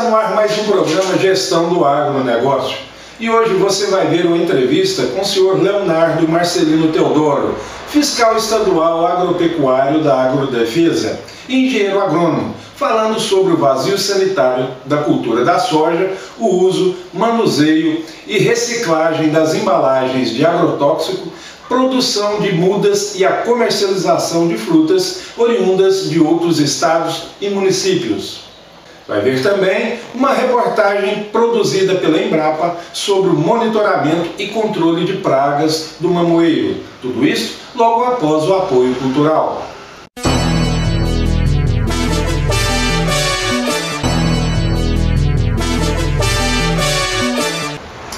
Está no ar mais um programa Gestão do Agronegócio. E hoje você vai ver uma entrevista com o senhor Leonardo Marcelino Teodoro, fiscal estadual agropecuário da Agrodefesa e engenheiro agrônomo, falando sobre o vazio sanitário da cultura da soja, o uso, manuseio e reciclagem das embalagens de agrotóxico, produção de mudas e a comercialização de frutas oriundas de outros estados e municípios. Vai ver também uma reportagem produzida pela Embrapa sobre o monitoramento e controle de pragas do mamoeiro. Tudo isso logo após o apoio cultural.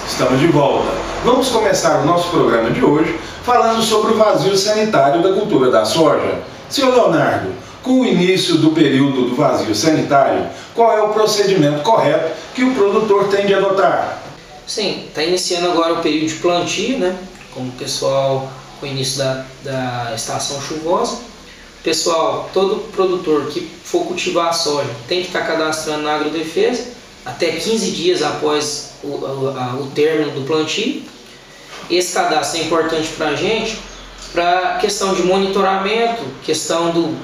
Estamos de volta. Vamos começar o nosso programa de hoje falando sobre o vazio sanitário da cultura da soja. Senhor Leonardo, com o início do período do vazio sanitário, qual é o procedimento correto que o produtor tem de adotar? Sim, está iniciando agora o período de plantio, né? Como o pessoal, com o início da estação chuvosa. Pessoal, todo produtor que for cultivar a soja tem que estar cadastrando na Agrodefesa até 15 dias após o término do plantio. Esse cadastro é importante para a gente, para questão de monitoramento, questão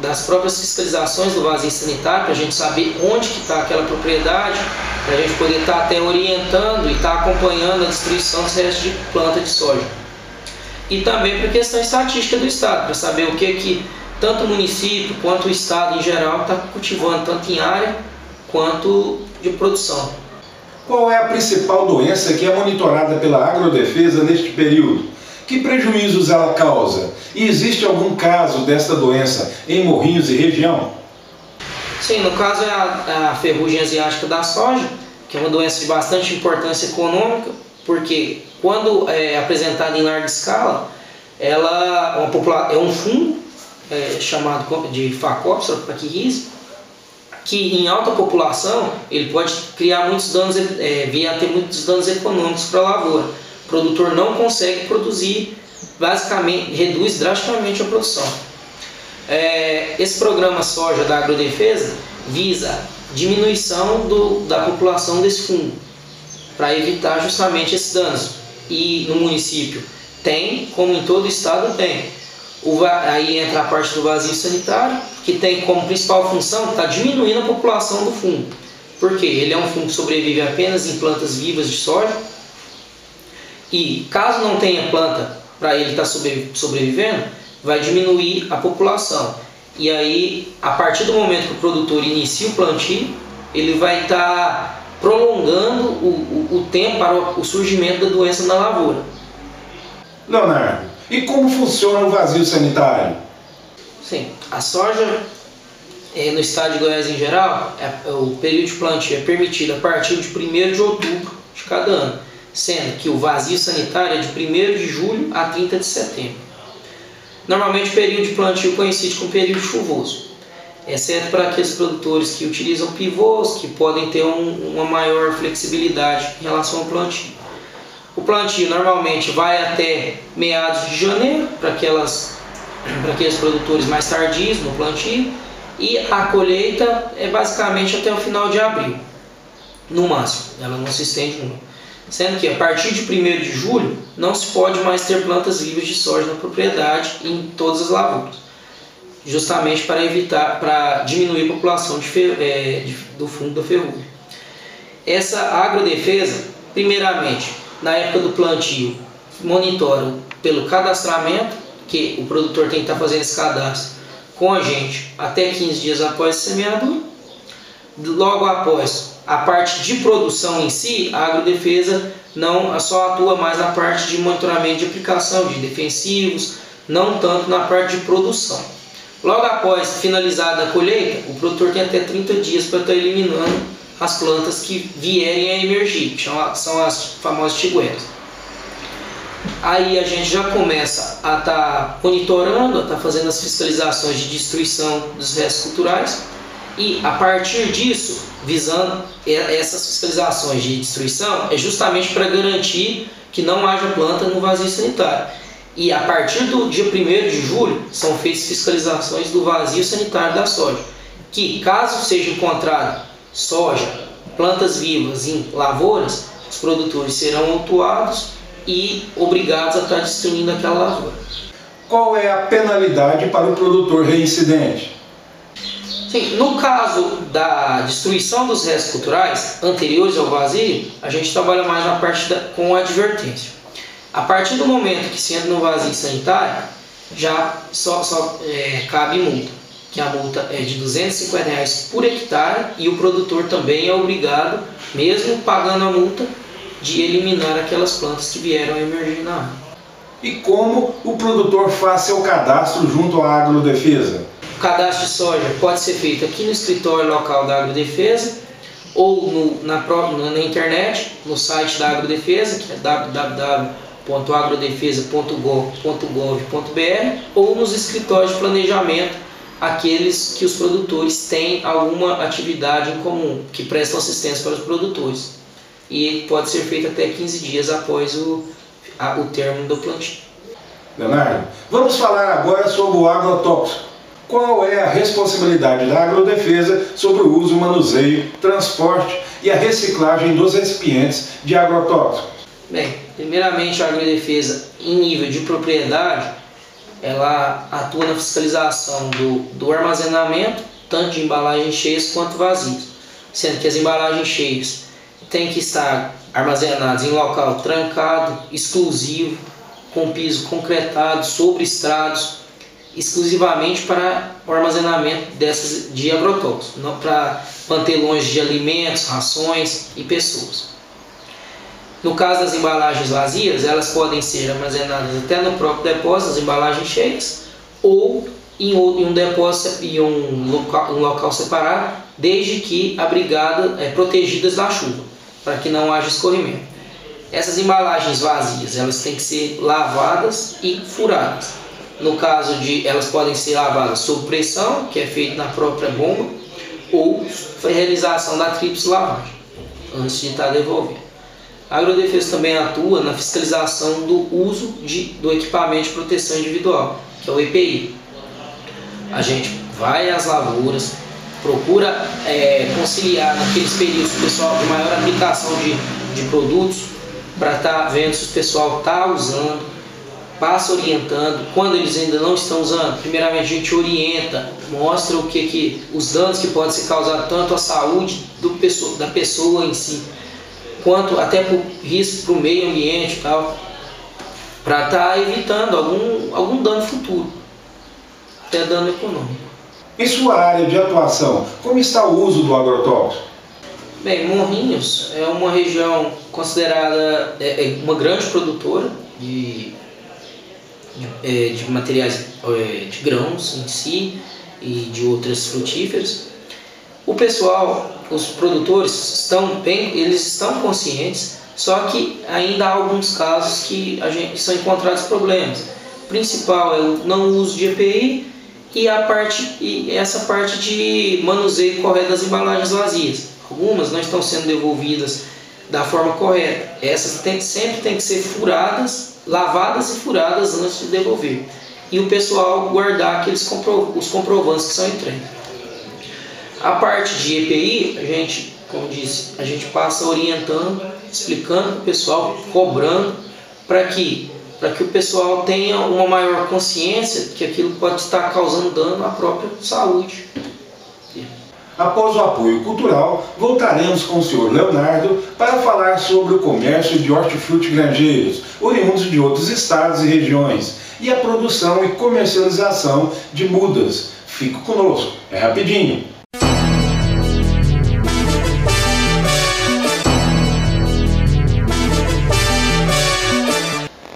das próprias fiscalizações do vazio sanitário, para a gente saber onde que está aquela propriedade, para a gente poder estar até orientando e estar acompanhando a destruição dos restos de planta de soja. E também para a questão estatística do estado, para saber o que tanto o município quanto o estado em geral está cultivando, tanto em área quanto de produção. Qual é a principal doença que é monitorada pela Agrodefesa neste período? Que prejuízos ela causa? E existe algum caso desta doença em Morrinhos e região? Sim, no caso é a ferrugem asiática da soja, que é uma doença de bastante importância econômica, porque quando é apresentada em larga escala, ela é um fungo chamado de Phacopsora pachyriasis, que em alta população ele pode criar muitos danos, vir a ter muitos danos econômicos para a lavoura. O produtor não consegue produzir, basicamente reduz drasticamente a produção. Esse programa soja da Agrodefesa visa diminuição da população desse fungo, para evitar justamente esses danos. E no município tem, como em todo o estado tem. Aí entra a parte do vazio sanitário, que tem como principal função estar diminuindo a população do fungo. Por quê? Ele é um fungo que sobrevive apenas em plantas vivas de soja. E caso não tenha planta para ele estar sobrevivendo, vai diminuir a população. E aí, a partir do momento que o produtor inicia o plantio, ele vai estar prolongando o tempo para o surgimento da doença na lavoura. Leonardo, e como funciona o vazio sanitário? Sim, a soja no estado de Goiás em geral, o período de plantio é permitido a partir de 1º de outubro de cada ano, sendo que o vazio sanitário é de 1º de julho a 30 de setembro. Normalmente o período de plantio coincide com o período chuvoso, exceto para aqueles produtores que utilizam pivôs, que podem ter uma maior flexibilidade em relação ao plantio. O plantio normalmente vai até meados de janeiro, para aqueles produtores mais tardios no plantio, e a colheita é basicamente até o final de abril, no máximo, ela não se estende muito. Sendo que a partir de 1º de julho não se pode mais ter plantas vivas de soja na propriedade em todas as lavouras, justamente para diminuir a população do fungo da ferrugem. Essa Agrodefesa, primeiramente, na época do plantio, monitora pelo cadastramento, que o produtor tem que estar fazendo esse cadastro com a gente até 15 dias após a semeadura. Logo após a parte de produção em si, a Agrodefesa não só atua mais na parte de monitoramento de aplicação de defensivos, não tanto na parte de produção. Logo após finalizada a colheita, o produtor tem até 30 dias para estar eliminando as plantas que vierem a emergir, que são as famosas tigueras. Aí a gente já começa a estar monitorando, a estar fazendo as fiscalizações de destruição dos restos culturais, e a partir disso, visando essas fiscalizações de destruição, é justamente para garantir que não haja planta no vazio sanitário. E a partir do dia 1º de julho, são feitas fiscalizações do vazio sanitário da soja, que caso seja encontrado soja, plantas vivas em lavouras, os produtores serão autuados e obrigados a estar destruindo aquela lavoura. Qual é a penalidade para o produtor reincidente? Sim, no caso da destruição dos restos culturais anteriores ao vazio, a gente trabalha mais na parte com advertência. A partir do momento que se entra no vazio sanitário, já só cabe multa, que a multa é de R$ 250 por hectare e o produtor também é obrigado, mesmo pagando a multa, de eliminar aquelas plantas que vieram a emergir na área. E como o produtor faz seu cadastro junto à Agrodefesa? O cadastro de soja pode ser feito aqui no escritório local da Agrodefesa ou na internet, no site da Agrodefesa, que é www.agrodefesa.gov.br, ou nos escritórios de planejamento, aqueles que os produtores têm alguma atividade em comum, que prestam assistência para os produtores. E pode ser feito até 15 dias após o término do plantio. Leonardo, vamos falar agora sobre o agrotóxico. Qual é a responsabilidade da Agrodefesa sobre o uso, manuseio, transporte e a reciclagem dos recipientes de agrotóxicos? Bem, primeiramente a Agrodefesa, em nível de propriedade, ela atua na fiscalização do armazenamento, tanto de embalagens cheias quanto vazias, sendo que as embalagens cheias têm que estar armazenadas em local trancado, exclusivo, com piso concretado, sobre estrados, exclusivamente para o armazenamento de agrotóxicos, não para manter longe de alimentos, rações e pessoas. No caso das embalagens vazias, elas podem ser armazenadas até no próprio depósito, as embalagens cheias, ou em um depósito e um local separado, desde que protegidas da chuva, para que não haja escorrimento. Essas embalagens vazias, elas têm que ser lavadas e furadas. No caso elas podem ser lavadas sob pressão, que é feito na própria bomba, ou realização da tríplice lavagem, antes de estar devolvendo. A Agrodefesa também atua na fiscalização do uso do equipamento de proteção individual, que é o EPI. A gente vai às lavouras, procura conciliar naqueles períodos do pessoal de maior aplicação de produtos, para estar vendo se o pessoal está usando, passa orientando. Quando eles ainda não estão usando, primeiramente a gente orienta, mostra os danos que podem ser causados tanto à saúde da pessoa em si, quanto até por risco para o meio ambiente e tal, para estar evitando algum dano futuro, até dano econômico. Em sua área de atuação, como está o uso do agrotóxico? Bem, Morrinhos é uma região considerada uma grande produtora de materiais de grãos em si e de outras frutíferas. O pessoal, os produtores eles estão conscientes, só que ainda há alguns casos que são encontrados problemas. O principal é o não uso de EPI e essa parte de manuseio correto das embalagens vazias. Algumas não estão sendo devolvidas da forma correta. Essas sempre têm que ser lavadas e furadas antes de devolver. E o pessoal guardar os comprovantes que são entregues. A parte de EPI, a gente, como disse, a gente passa orientando, explicando para o pessoal, cobrando, para que o pessoal tenha uma maior consciência que aquilo pode estar causando dano à própria saúde. Após o apoio cultural, voltaremos com o Sr. Leonardo para falar sobre o comércio de hortifruti grangeiros, oriundos de outros estados e regiões, e a produção e comercialização de mudas. Fique conosco, é rapidinho.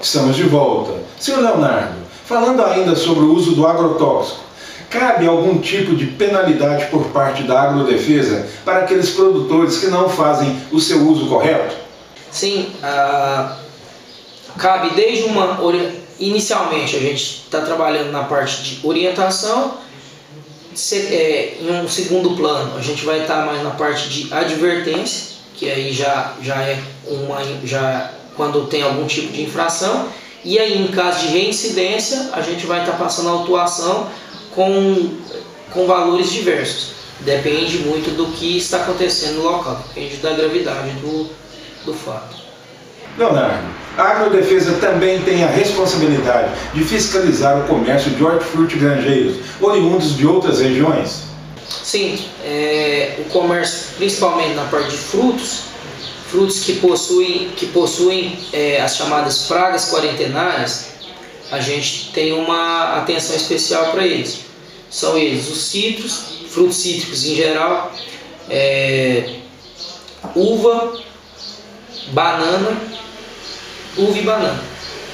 Estamos de volta. Sr. Leonardo, falando ainda sobre o uso do agrotóxico, cabe algum tipo de penalidade por parte da Agrodefesa para aqueles produtores que não fazem o seu uso correto? Sim, cabe inicialmente a gente está trabalhando na parte de orientação, em um segundo plano a gente vai estar mais na parte de advertência, que aí já é quando tem algum tipo de infração, e aí em caso de reincidência a gente vai estar passando a autuação com valores diversos. Depende muito do que está acontecendo no local, depende da gravidade do fato. Leonardo, a Agrodefesa também tem a responsabilidade de fiscalizar o comércio de hortifruti granjeiros oriundos de outras regiões? Sim, o comércio, principalmente na parte de frutos que possuem as chamadas pragas quarentenárias, a gente tem uma atenção especial para eles. São eles os citros, frutos cítricos em geral, uva e banana.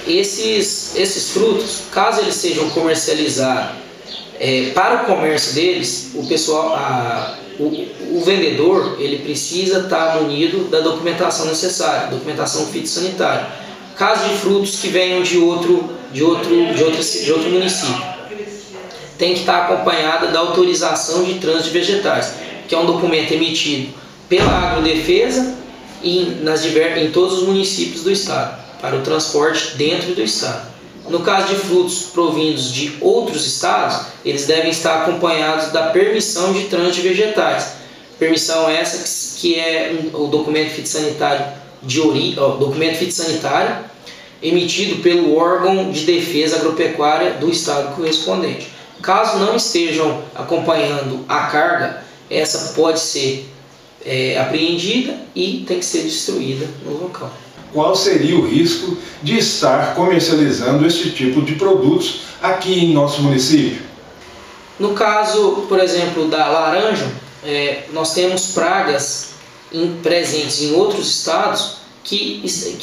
Esses frutos, caso eles sejam comercializados para o comércio deles, o vendedor ele precisa estar munido da documentação necessária, documentação fitossanitária. Caso de frutos que venham de outro município, tem que estar acompanhada da autorização de trânsito de vegetais, que é um documento emitido pela Agrodefesa em todos os municípios do estado, para o transporte dentro do estado. No caso de frutos provindos de outros estados, eles devem estar acompanhados da permissão de trânsito de vegetais. Permissão essa que é o documento fitossanitário documento fitossanitário emitido pelo órgão de defesa agropecuária do estado correspondente. Caso não estejam acompanhando a carga, essa pode ser apreendida e tem que ser destruída no local. Qual seria o risco de estar comercializando esse tipo de produtos aqui em nosso município? No caso, por exemplo, da laranja, nós temos pragas presentes em outros estados que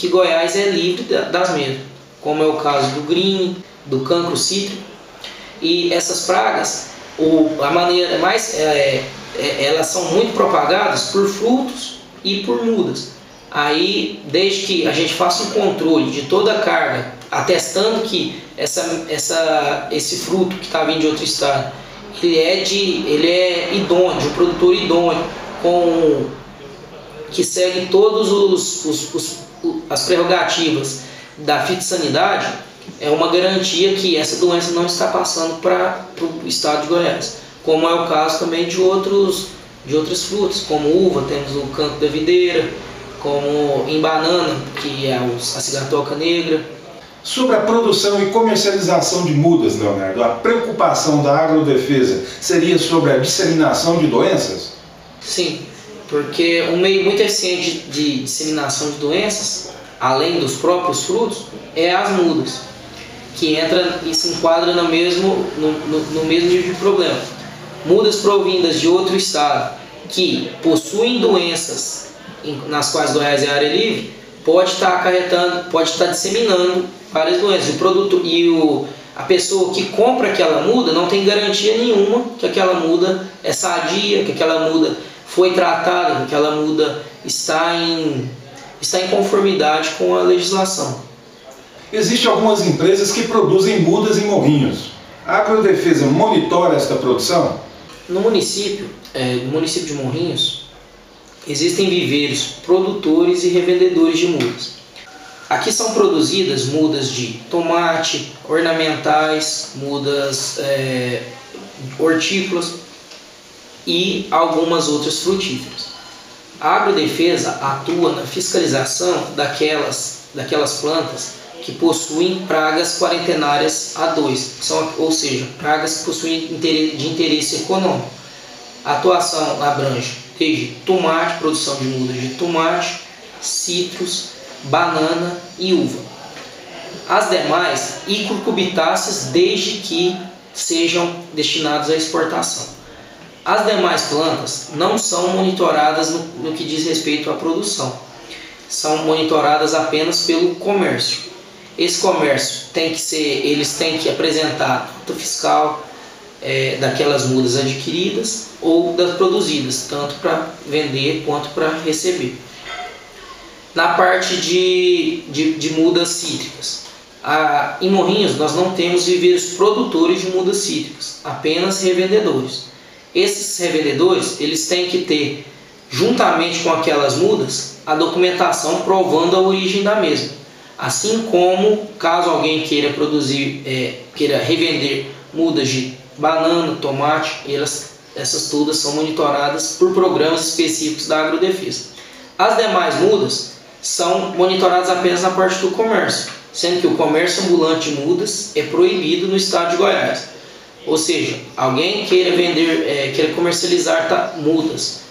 Goiás é livre das mesmas, como é o caso do green, do cancro cítrico. E essas pragas, elas são muito propagadas por frutos e por mudas. Aí, desde que a gente faça um controle de toda a carga, atestando que esse fruto que está vindo de outro estado, ele é idôneo, de um produtor idôneo, que segue todas as prerrogativas da fitossanidade, é uma garantia que essa doença não está passando para o estado de Goiás. Como é o caso também de outras frutas, como uva, temos o cancro da videira, como em banana, que é a cigatoca negra. Sobre a produção e comercialização de mudas, Leonardo, a preocupação da Agrodefesa seria sobre a disseminação de doenças? Sim, porque um meio muito eficiente de disseminação de doenças, além dos próprios frutos, é as mudas, que entra e se enquadra no mesmo nível de problema. Mudas provindas de outro estado que possuem doenças nas quais Goiás é área livre, pode estar disseminando várias doenças. A pessoa que compra aquela muda não tem garantia nenhuma que aquela muda é sadia, que aquela muda foi tratada, que aquela muda está em conformidade com a legislação. Existem algumas empresas que produzem mudas em morrinhos. A Agrodefesa monitora esta produção? No município de Morrinhos, existem viveiros produtores e revendedores de mudas. Aqui são produzidas mudas de tomate, ornamentais, mudas hortícolas e algumas outras frutíferas. A Agrodefesa atua na fiscalização daquelas plantas que possuem pragas quarentenárias A2, ou seja, pragas que possuem de interesse econômico. A atuação abrange desde tomate, produção de mudas de tomate, citros, banana e uva. As demais, e cucurbitáceas, desde que sejam destinadas à exportação. As demais plantas não são monitoradas no que diz respeito à produção. São monitoradas apenas pelo comércio. Esse comércio eles têm que apresentar nota fiscal daquelas mudas adquiridas ou das produzidas, tanto para vender quanto para receber. Na parte de mudas cítricas, em Morrinhos nós não temos viveiros produtores de mudas cítricas, apenas revendedores. Esses revendedores eles têm que ter, juntamente com aquelas mudas, a documentação provando a origem da mesma. Assim como, caso alguém queira revender mudas de banana, tomate, elas essas todas são monitoradas por programas específicos da Agrodefesa. As demais mudas são monitoradas apenas na parte do comércio, sendo que o comércio ambulante de mudas é proibido no estado de Goiás. Ou seja, alguém queira vender, queira comercializar mudas,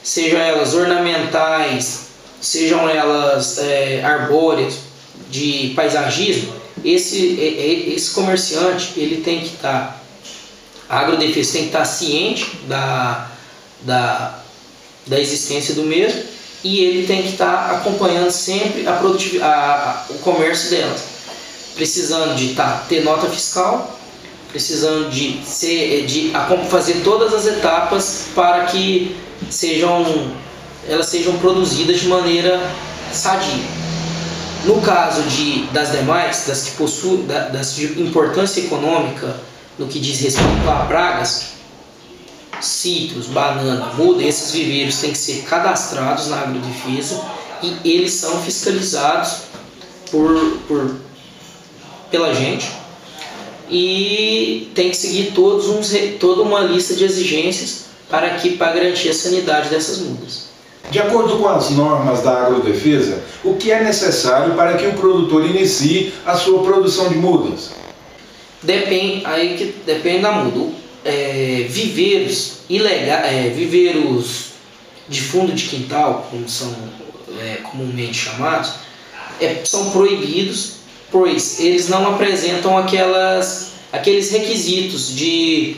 sejam elas ornamentais, sejam elas arbóreas, de paisagismo, esse comerciante ele tem que estar, a Agrodefesa tem que estar ciente da existência do mesmo, e ele tem que estar acompanhando sempre o comércio delas, precisando de ter nota fiscal, precisando de fazer todas as etapas para que elas sejam produzidas de maneira sadia. No caso das demais, das que possuem, das de importância econômica no que diz respeito a pragas, citros, banana, muda, esses viveiros têm que ser cadastrados na Agrodefesa e eles são fiscalizados pela gente, e tem que seguir toda uma lista de exigências para garantir a sanidade dessas mudas. De acordo com as normas da Agrodefesa, o que é necessário para que o produtor inicie a sua produção de mudas? Depende da muda. Viveiros de fundo de quintal, como são comumente chamados, são proibidos, pois eles não apresentam aqueles requisitos de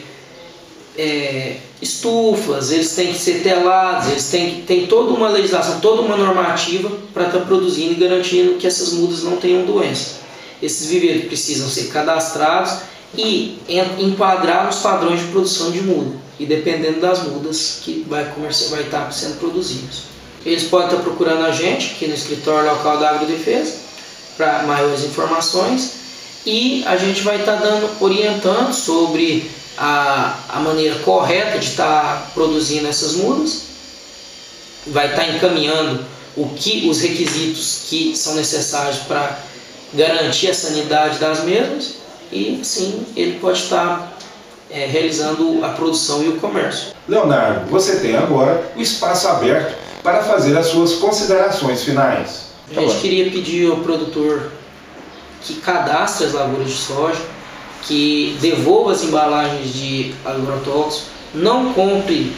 estufas, eles têm que ser telados, eles têm toda uma legislação, toda uma normativa para estar produzindo e garantindo que essas mudas não tenham doença. Esses viveiros precisam ser cadastrados e enquadrar nos padrões de produção de muda, e dependendo das mudas que vai estar sendo produzidas. Eles podem estar procurando a gente aqui no escritório local da Agrodefesa para maiores informações, e a gente vai estar orientando sobre a maneira correta de estar produzindo essas mudas, vai estar encaminhando os requisitos que são necessários para garantir a sanidade das mesmas, e sim, ele pode estar realizando a produção e o comércio. Leonardo, você tem agora o espaço aberto para fazer as suas considerações finais. A gente queria pedir ao produtor que cadastre as lavouras de soja, que devolva as embalagens de agrotóxicos, não compre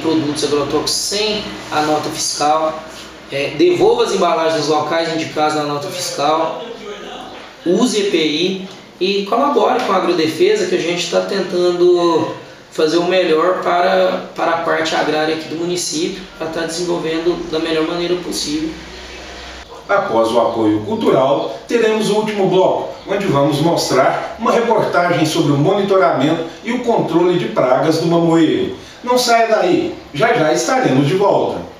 produtos agrotóxicos sem a nota fiscal, devolva as embalagens dos locais indicados na nota fiscal, use EPI e colabore com a Agrodefesa, que a gente está tentando fazer o melhor para a parte agrária aqui do município, para estar desenvolvendo da melhor maneira possível. Após o apoio cultural, teremos o último bloco, onde vamos mostrar uma reportagem sobre o monitoramento e o controle de pragas do mamoeiro. Não saia daí, já estaremos de volta.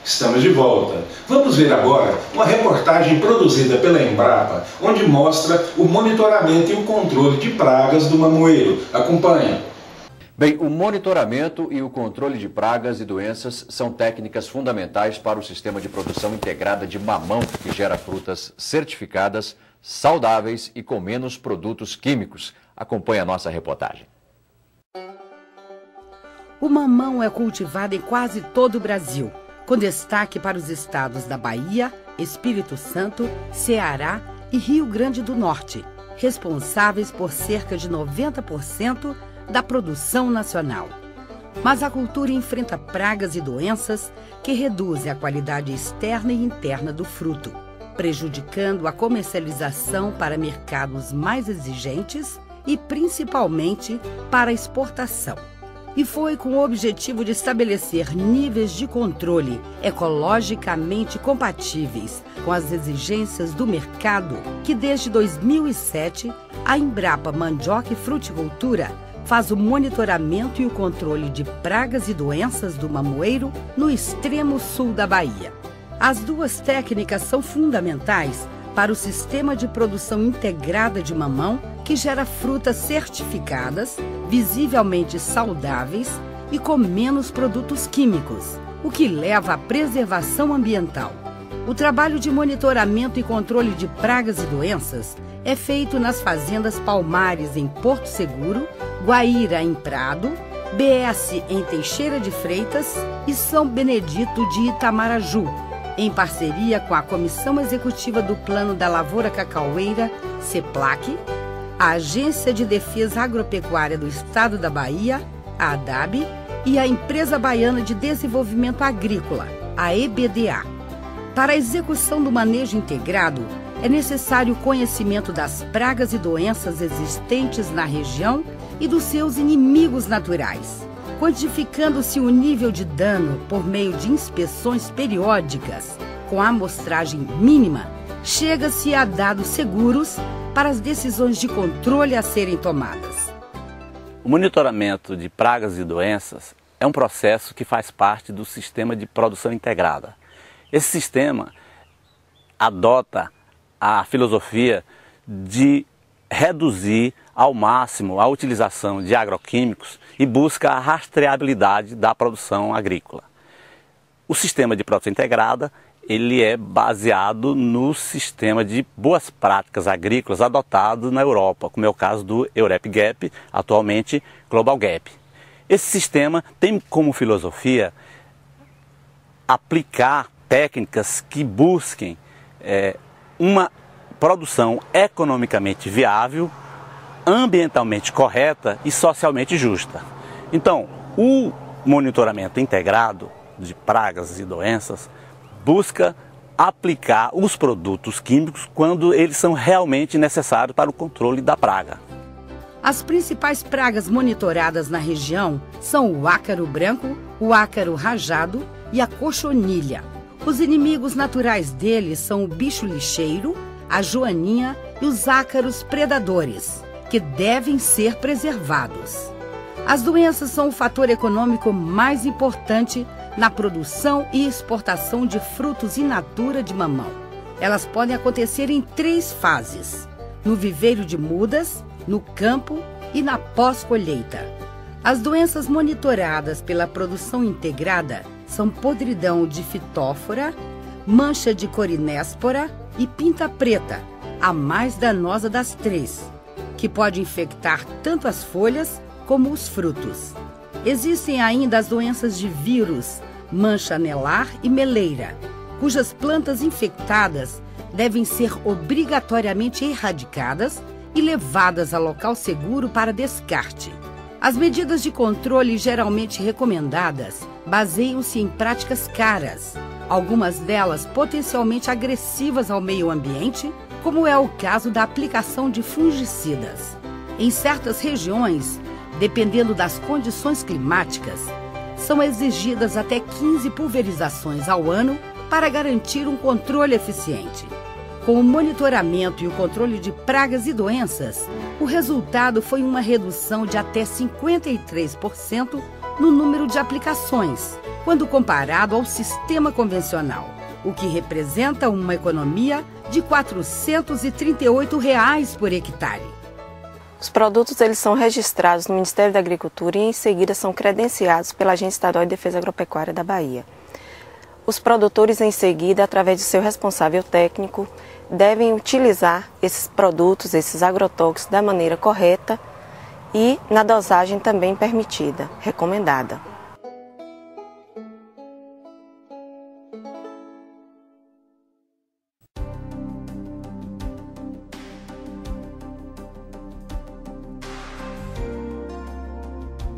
Estamos de volta. Vamos ver agora uma reportagem produzida pela Embrapa, onde mostra o monitoramento e o controle de pragas do mamoeiro. Acompanhe. Bem, o monitoramento e o controle de pragas e doenças são técnicas fundamentais para o sistema de produção integrada de mamão, que gera frutas certificadas, saudáveis e com menos produtos químicos. Acompanhe a nossa reportagem. O mamão é cultivado em quase todo o Brasil, com destaque para os estados da Bahia, Espírito Santo, Ceará e Rio Grande do Norte, responsáveis por cerca de 90% da produção nacional. Mas a cultura enfrenta pragas e doenças que reduzem a qualidade externa e interna do fruto, prejudicando a comercialização para mercados mais exigentes e principalmente para a exportação. E foi com o objetivo de estabelecer níveis de controle ecologicamente compatíveis com as exigências do mercado que, desde 2007, a Embrapa Mandioca e Fruticultura faz o monitoramento e o controle de pragas e doenças do mamoeiro no extremo sul da Bahia. As duas técnicas são fundamentais para o sistema de produção integrada de mamão, que gera frutas certificadas, visivelmente saudáveis e com menos produtos químicos, o que leva à preservação ambiental. O trabalho de monitoramento e controle de pragas e doenças é feito nas fazendas Palmares, em Porto Seguro, Guaíra, em Prado, BS, em Teixeira de Freitas e São Benedito de Itamaraju, em parceria com a Comissão Executiva do Plano da Lavoura Cacaueira, CEPLAC, a Agência de Defesa Agropecuária do Estado da Bahia, a ADAB, e a Empresa Baiana de Desenvolvimento Agrícola, a EBDA. Para a execução do manejo integrado, é necessário o conhecimento das pragas e doenças existentes na região e dos seus inimigos naturais, quantificando-se o nível de dano por meio de inspeções periódicas, com a amostragem mínima, chega-se a dados seguros para as decisões de controle a serem tomadas. O monitoramento de pragas e doenças é um processo que faz parte do sistema de produção integrada. Esse sistema adota a filosofia de reduzir ao máximo a utilização de agroquímicos e busca a rastreabilidade da produção agrícola. O sistema de produção integrada ele é baseado no sistema de boas práticas agrícolas adotado na Europa, como é o caso do EUREP-GAP, atualmente Global Gap. Esse sistema tem como filosofia aplicar técnicas que busquem uma produção economicamente viável, ambientalmente correta e socialmente justa. Então, o monitoramento integrado de pragas e doenças busca aplicar os produtos químicos quando eles são realmente necessários para o controle da praga. As principais pragas monitoradas na região são o ácaro branco, o ácaro rajado e a cochonilha. Os inimigos naturais deles são o bicho lixeiro, a joaninha e os ácaros predadores, que devem ser preservados. As doenças são o fator econômico mais importante na produção e exportação de frutos in natura de mamão. Elas podem acontecer em 3 fases: no viveiro de mudas, no campo e na pós-colheita. As doenças monitoradas pela produção integrada são podridão de fitófora, mancha de corinéspora e pinta preta, a mais danosa das 3, que pode infectar tanto as folhas como os frutos. Existem ainda as doenças de vírus, mancha anelar e meleira, cujas plantas infectadas devem ser obrigatoriamente erradicadas e levadas a local seguro para descarte. As medidas de controle geralmente recomendadas baseiam-se em práticas caras, algumas delas potencialmente agressivas ao meio ambiente, como é o caso da aplicação de fungicidas. Em certas regiões, dependendo das condições climáticas, são exigidas até 15 pulverizações ao ano para garantir um controle eficiente. Com o monitoramento e o controle de pragas e doenças, o resultado foi uma redução de até 53% no número de aplicações, quando comparado ao sistema convencional, o que representa uma economia de R$ 438 por hectare. Os produtos eles são registrados no Ministério da Agricultura e em seguida são credenciados pela Agência Estadual de Defesa Agropecuária da Bahia. Os produtores em seguida, através de seu responsável técnico, devem utilizar esses produtos, esses agrotóxicos da maneira correta e na dosagem também permitida, recomendada.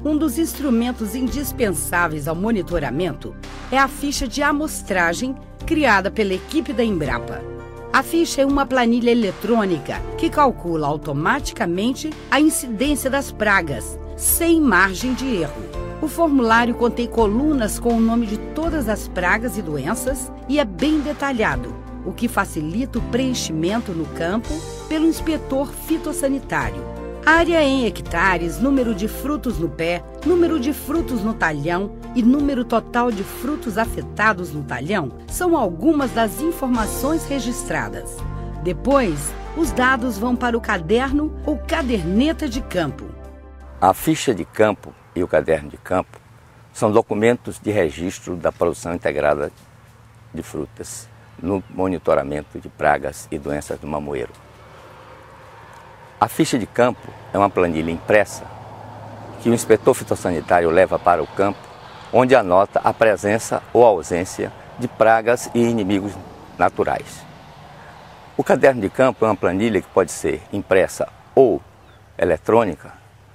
Um dos instrumentos indispensáveis ao monitoramento é a ficha de amostragem criada pela equipe da Embrapa. A ficha é uma planilha eletrônica que calcula automaticamente a incidência das pragas, sem margem de erro. O formulário contém colunas com o nome de todas as pragas e doenças e é bem detalhado, o que facilita o preenchimento no campo pelo inspetor fitossanitário. Área em hectares, número de frutos no pé, número de frutos no talhão e número total de frutos afetados no talhão são algumas das informações registradas. Depois, os dados vão para o caderno ou caderneta de campo. A ficha de campo e o caderno de campo são documentos de registro da produção integrada de frutas no monitoramento de pragas e doenças do mamoeiro. A ficha de campo é uma planilha impressa que o inspetor fitossanitário leva para o campo, onde anota a presença ou ausência de pragas e inimigos naturais. O caderno de campo é uma planilha que pode ser impressa ou eletrônica,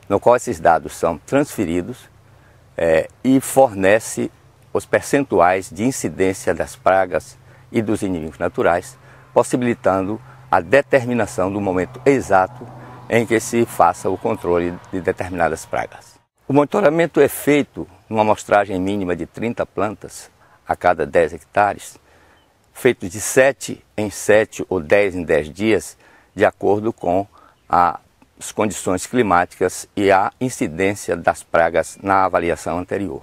no qual esses dados são transferidos e fornece os percentuais de incidência das pragas e dos inimigos naturais, possibilitando a determinação do momento exato em que se faça o controle de determinadas pragas. O monitoramento é feito numa amostragem mínima de 30 plantas a cada 10 hectares, feito de 7 em 7 ou 10 em 10 dias, de acordo com as condições climáticas e a incidência das pragas na avaliação anterior.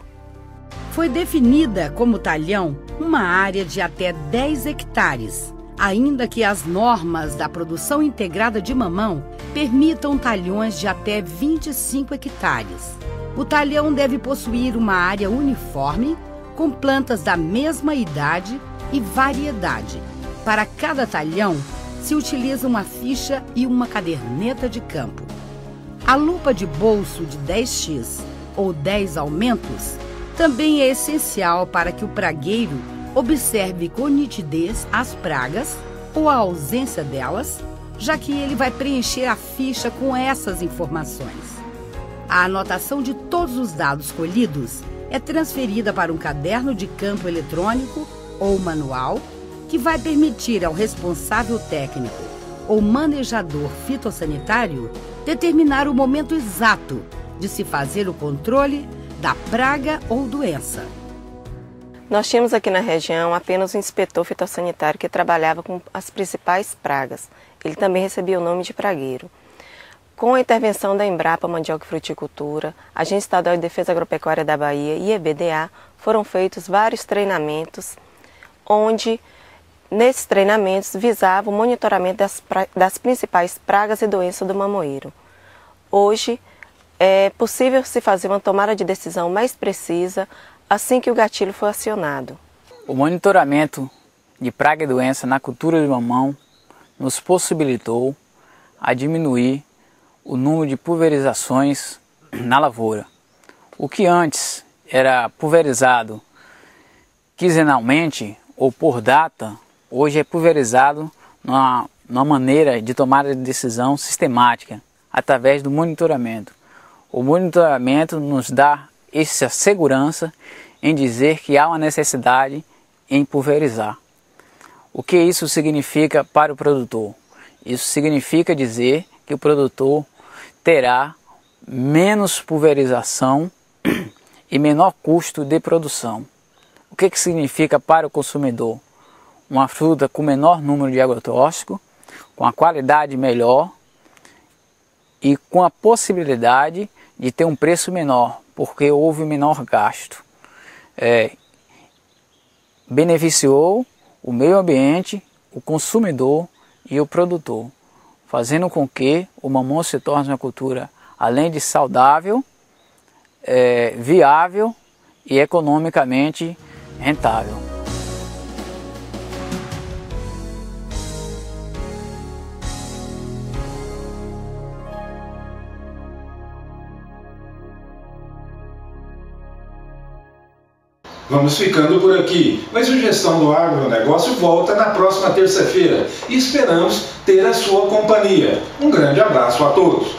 Foi definida como talhão uma área de até 10 hectares, ainda que as normas da produção integrada de mamão permitam talhões de até 25 hectares. O talhão deve possuir uma área uniforme, com plantas da mesma idade e variedade. Para cada talhão, se utiliza uma ficha e uma caderneta de campo. A lupa de bolso de 10x ou 10 aumentos também é essencial para que o pragueiro observe com nitidez as pragas ou a ausência delas, já que ele vai preencher a ficha com essas informações. A anotação de todos os dados colhidos é transferida para um caderno de campo eletrônico ou manual, que vai permitir ao responsável técnico ou manejador fitossanitário determinar o momento exato de se fazer o controle da praga ou doença. Nós tínhamos aqui na região apenas um inspetor fitossanitário que trabalhava com as principais pragas. Ele também recebia o nome de pragueiro. Com a intervenção da Embrapa Mandioca e Fruticultura, Agência Estadual de Defesa Agropecuária da Bahia e EBDA, foram feitos vários treinamentos, onde, nesses treinamentos, visava o monitoramento das principais pragas e doenças do mamoeiro. Hoje, é possível se fazer uma tomada de decisão mais precisa assim que o gatilho for acionado. O monitoramento de praga e doença na cultura de mamão nos possibilitou a diminuir o número de pulverizações na lavoura. O que antes era pulverizado quinzenalmente ou por data, hoje é pulverizado numa maneira de tomada de decisão sistemática, através do monitoramento. O monitoramento nos dá essa segurança em dizer que há uma necessidade em pulverizar. O que isso significa para o produtor? Isso significa dizer que o produtor terá menos pulverização e menor custo de produção. O que significa para o consumidor? Uma fruta com menor número de agrotóxico, com a qualidade melhor e com a possibilidade de ter um preço menor, porque houve menor gasto. Beneficiou o meio ambiente, o consumidor e o produtor, fazendo com que o mamão se torne uma cultura, além de saudável, viável e economicamente rentável. Vamos ficando por aqui, mas o Gestão do Agronegócio volta na próxima terça-feira e esperamos ter a sua companhia. Um grande abraço a todos.